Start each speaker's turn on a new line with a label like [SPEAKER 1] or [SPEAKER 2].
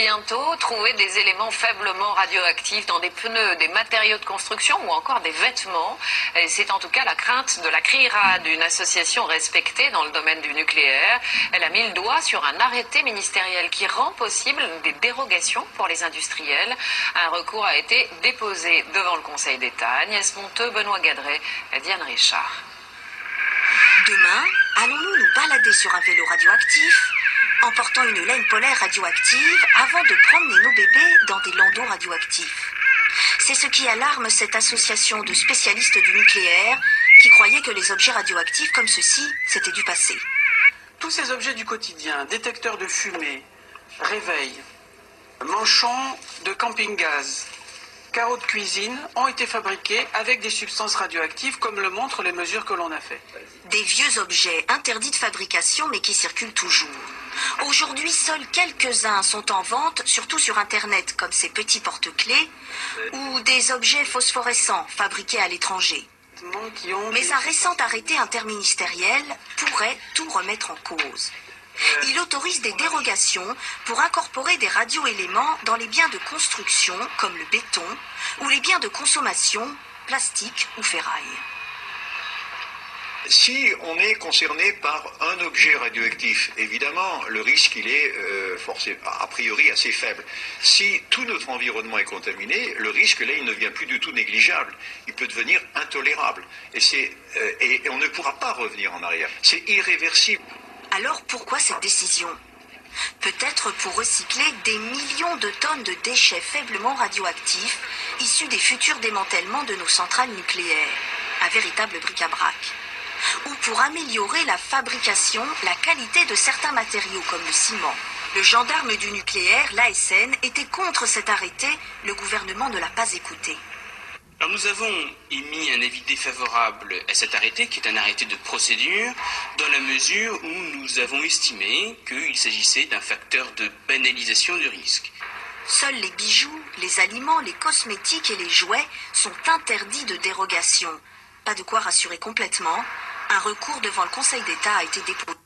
[SPEAKER 1] bientôt trouver des éléments faiblement radioactifs dans des pneus, des matériaux de construction ou encore des vêtements. C'est en tout cas la crainte de la CRIRAD, une association respectée dans le domaine du nucléaire. Elle a mis le doigt sur un arrêté ministériel qui rend possible des dérogations pour les industriels. Un recours a été déposé devant le Conseil d'État. Agnès Monteux, Benoît Gadret et Diane Richard.
[SPEAKER 2] Demain, allons-nous nous balader sur un vélo radioactif en portant une laine polaire radioactive avant de promener nos bébés dans des landaux radioactifs? C'est ce qui alarme cette association de spécialistes du nucléaire qui croyaient que les objets radioactifs comme ceux-ci, c'était du passé.
[SPEAKER 3] Tous ces objets du quotidien, détecteurs de fumée, réveils, manchons de camping-gaz, carreaux de cuisine ont été fabriqués avec des substances radioactives comme le montrent les mesures que l'on a faites.
[SPEAKER 2] Des vieux objets interdits de fabrication mais qui circulent toujours. Aujourd'hui, seuls quelques-uns sont en vente, surtout sur Internet, comme ces petits porte-clés ou des objets phosphorescents fabriqués à l'étranger. Mais un récent arrêté interministériel pourrait tout remettre en cause. Il autorise des dérogations pour incorporer des radioéléments dans les biens de construction, comme le béton, ou les biens de consommation, plastique ou ferraille.
[SPEAKER 4] Si on est concerné par un objet radioactif, évidemment, le risque, il est a priori assez faible. Si tout notre environnement est contaminé, le risque, là, il ne devient plus du tout négligeable. Il peut devenir intolérable. Et on ne pourra pas revenir en arrière. C'est irréversible.
[SPEAKER 2] Alors pourquoi cette décision ? Peut-être pour recycler des millions de tonnes de déchets faiblement radioactifs issus des futurs démantèlements de nos centrales nucléaires. Un véritable bric-à-brac. Ou pour améliorer la fabrication, la qualité de certains matériaux comme le ciment. Le gendarme du nucléaire, l'ASN, était contre cet arrêté. Le gouvernement ne l'a pas écouté.
[SPEAKER 5] Alors nous avons émis un avis défavorable à cet arrêté, qui est un arrêté de procédure, dans la mesure où nous avons estimé qu'il s'agissait d'un facteur de banalisation du risque.
[SPEAKER 2] Seuls les bijoux, les aliments, les cosmétiques et les jouets sont interdits de dérogation. Pas de quoi rassurer complètement. Un recours devant le Conseil d'État a été déposé.